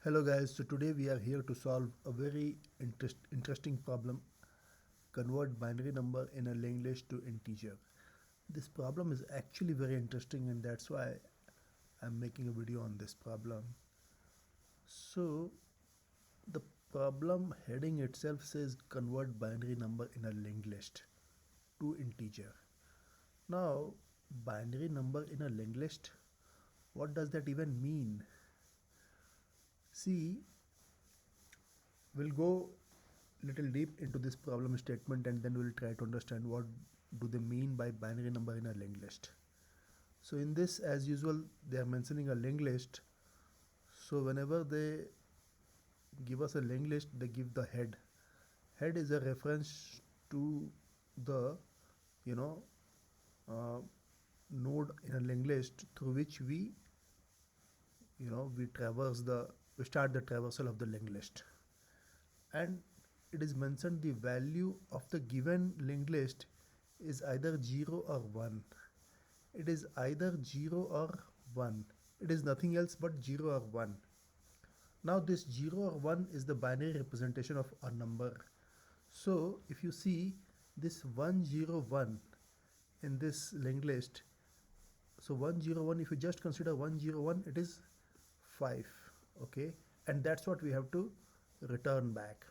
Hello guys, so today we are here to solve a very interesting problem. Convert binary number in a linked list to integer. This problem is actually very interesting and that's why I'm making a video on this problem. So the problem heading itself says convert binary number in a linked list to integer. Now binary number in a linked list, what does that even mean? See, we'll go little deep into this problem statement and then we'll try to understand what do they mean by binary number in a linked list. So in this, as usual, they are mentioning a linked list. So whenever they give us a linked list, they give the head. Head is a reference to the you know uh, node in a linked list through which we start the traversal of the linked list, and it is mentioned the value of the given linked list is either 0 or 1. It is either 0 or 1. It is nothing else but 0 or 1. Now this 0 or 1 is the binary representation of a number. So if you see this 101 in this linked list, so 101, if you just consider 101, it is 5. Okay, and that's what we have to return back.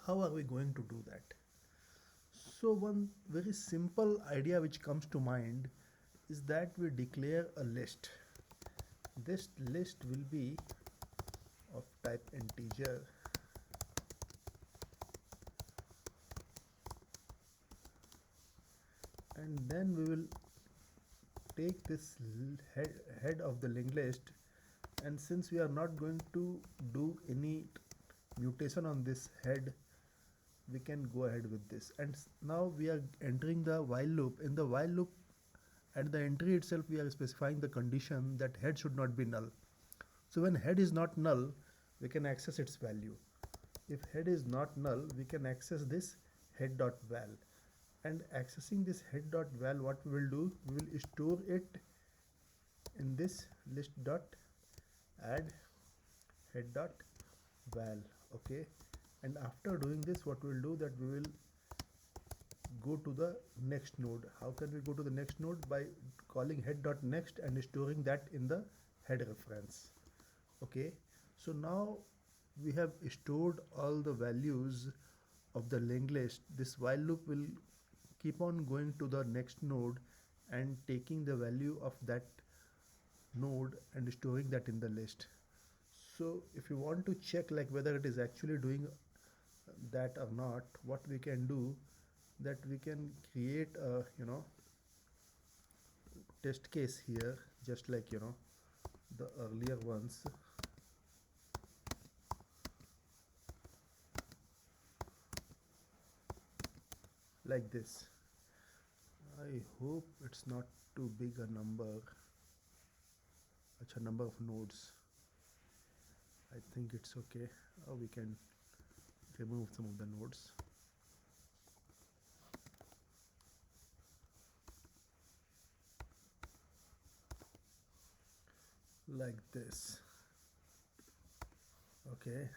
How are we going to do that? So one very simple idea which comes to mind is that we declare a list. This list will be of type integer, and then we will take this head of the linked list, and since we are not going to do any mutation on this head, we can go ahead with this. And now we are entering the while loop. In the while loop, at the entry itself, we are specifying the condition that head should not be null. So when head is not null, we can access its value. If head is not null, we can access this head.val. And accessing this head.val, what we will do, we will store it in this list.add head.val. Okay, and after doing this, what we will do that we will go to the next node. How can we go to the next node? By calling head.next and storing that in the head reference. Okay, so now we have stored all the values of the linked list. This while loop will keep on going to the next node and taking the value of that node and storing that in the list. So if you want to check like whether it is actually doing that or not, what we can do, that we can create a test case here, just like the earlier ones. Like this. I hope it's not too big a number. It's a number of nodes. I think it's okay. We can remove some of the nodes. Like this. Okay.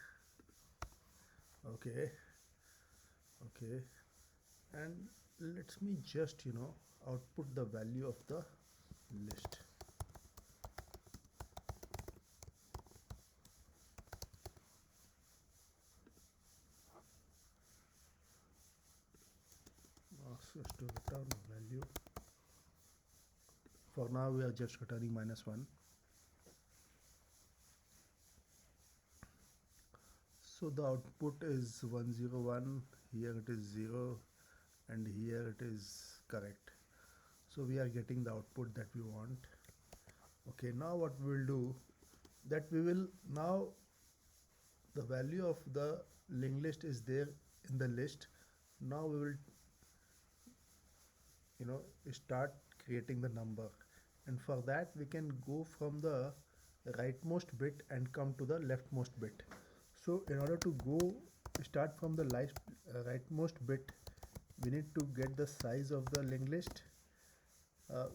Okay. Okay. And let me just output the value of the list. Asks us to return a value. For now we are just returning -1. So the output is 101, here it is 0, and here it is correct. So we are getting the output that we want. Okay, now what we will do, that we will now, the value of the linked list is there in the list. Now we will start creating the number, and for that we can go from the rightmost bit and come to the leftmost bit. So in order to start from the rightmost bit, we need to get the size of the linked list.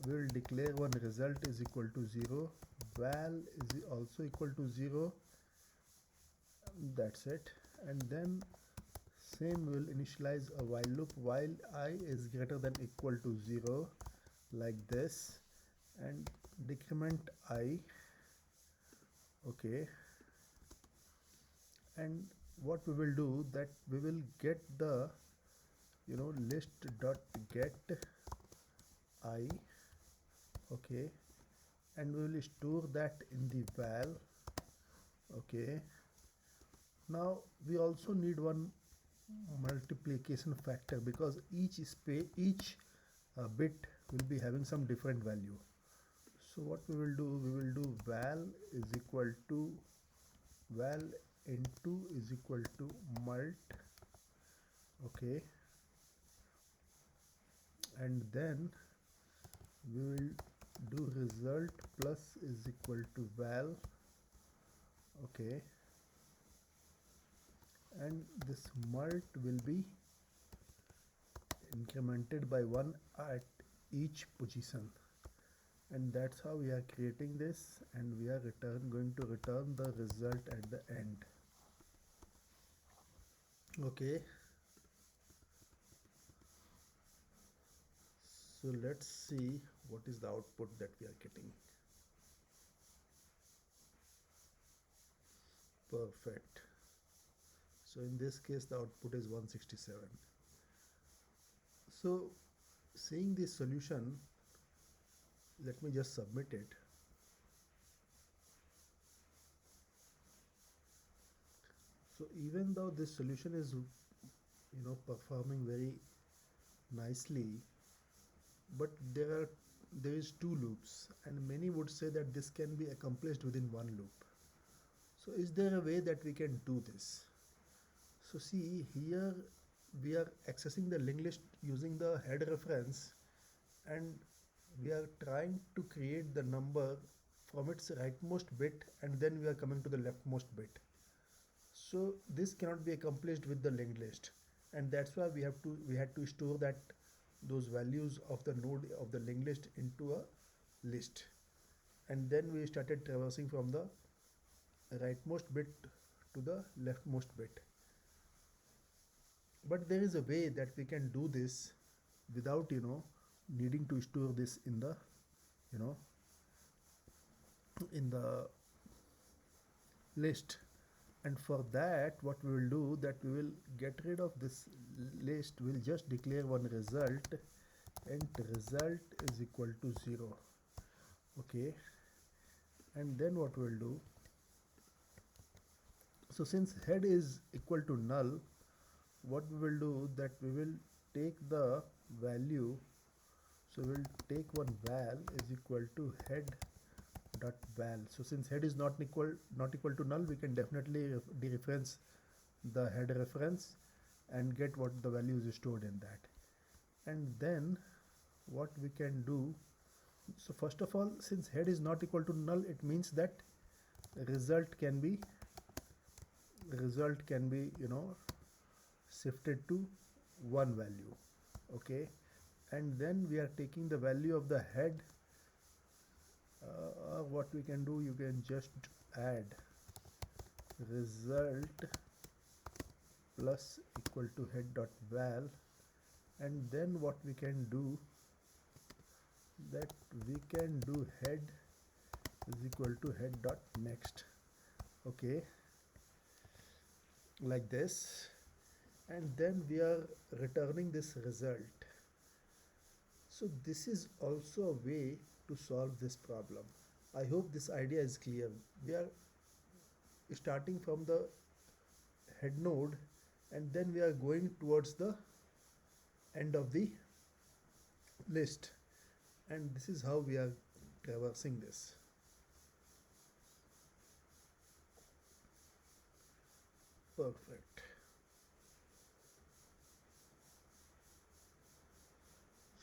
We will declare one result is equal to 0, val is also equal to 0, That's it. And then same, we will initialize a while loop while I is greater than equal to 0, like this, and decrement I. Okay, and what we will do, that we will get the list dot get I. Okay, and we will store that in the val. Okay, now we also need one multiplication factor, because each bit will be having some different value. So what we will do, we will do val is equal to val into is equal to mult. Okay, and then we will do result plus is equal to val. Okay, and this mult will be incremented by 1 at each position, and that's how we are creating this, and we are going to return the result at the end. Okay, so let's see what is the output that we are getting. Perfect. So in this case the output is 167. So seeing this solution, let me just submit it. So even though this solution is performing very nicely, but there is two loops, and many would say that this can be accomplished within one loop. So is there a way that we can do this? So see here, we are accessing the linked list using the head reference, and we are trying to create the number from its rightmost bit, and then we are coming to the leftmost bit. So this cannot be accomplished with the linked list, and that's why we had to store those values of the node of the linked list into a list, and then we started traversing from the rightmost bit to the leftmost bit. But there is a way that we can do this without needing to store this in the you know in the list. And for that, what we will do, that we will get rid of this list. We'll just declare one result, and result is equal to 0. Okay, and then what we'll do, so since head is equal to null, what we will do, that we will take the value. So we'll take one val is equal to head dot val. So since head is not equal to null, we can definitely dereference the head reference and get what the value is stored in that. And then what we can do, so first of all, since head is not equal to null, it means that result can be shifted to one value. Okay, and then we are taking the value of the head. What we can do, you can just add result plus equal to head dot val, and then what we can do, that we can do head is equal to head dot next. Okay, like this, and then we are returning this result. So this is also a way to solve this problem. I hope this idea is clear. We are starting from the head node, and then we are going towards the end of the list, and this is how we are traversing this. Perfect.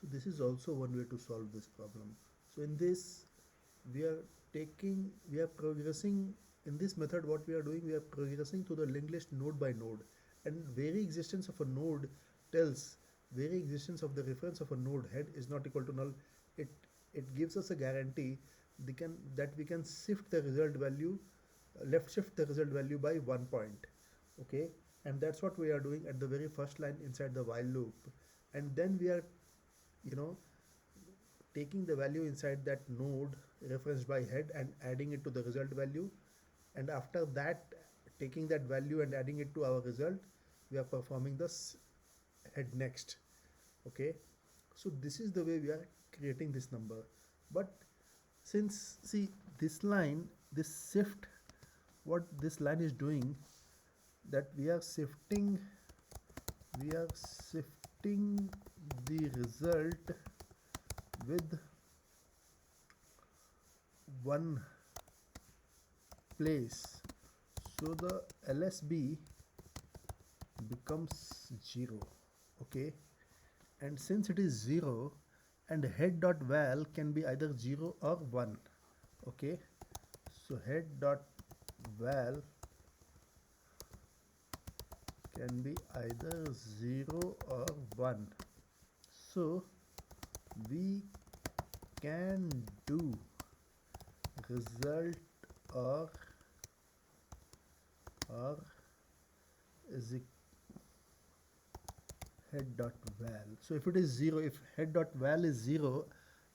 So this is also one way to solve this problem. So in this, we are progressing in this method. What we are doing, we are progressing to the linked list node by node, and very existence of a node tells very existence of the reference of a node head is not equal to null. It gives us a guarantee that we can shift the result value left shift the result value by 1 point. Okay, and that's what we are doing at the very first line inside the while loop. And then we are, you know, taking the value inside that node referenced by head and adding it to the result value. And after that, taking that value and adding it to our result, we are performing this head next. Okay, so this is the way we are creating this number. But since, see, this line, this shift, what this line is doing, that we are shifting the result with one place, so the LSB becomes 0. Okay, and since it is 0, and head dot val can be either 0 or 1. Okay, so head dot val can be either 0 or 1. So we can do result or is it head dot val. So if it is 0, if head dot val is 0,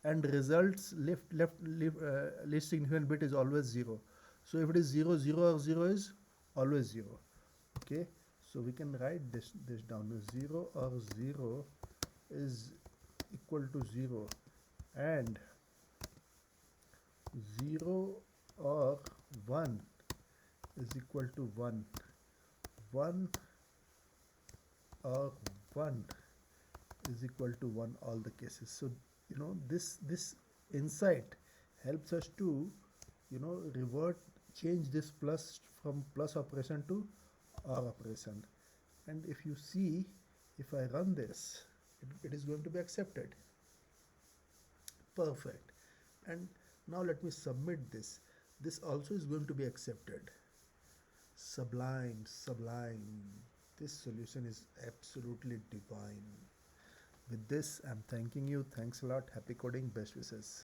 and results least significant bit is always 0. So if it is 0, 0 or 0 is always 0. Okay, so we can write this down. 0 or 0 is equal to 0, and 0 or 1 is equal to 1. 1 or 1 is equal to 1, all the cases. So this insight helps us to change this plus from plus operation to or operation. And if you see, if I run this, it is going to be accepted. Perfect. And now let me submit this. This also is going to be accepted. Sublime, sublime. This solution is absolutely divine. With this, I'm thanking you. Thanks a lot. Happy coding. Best wishes.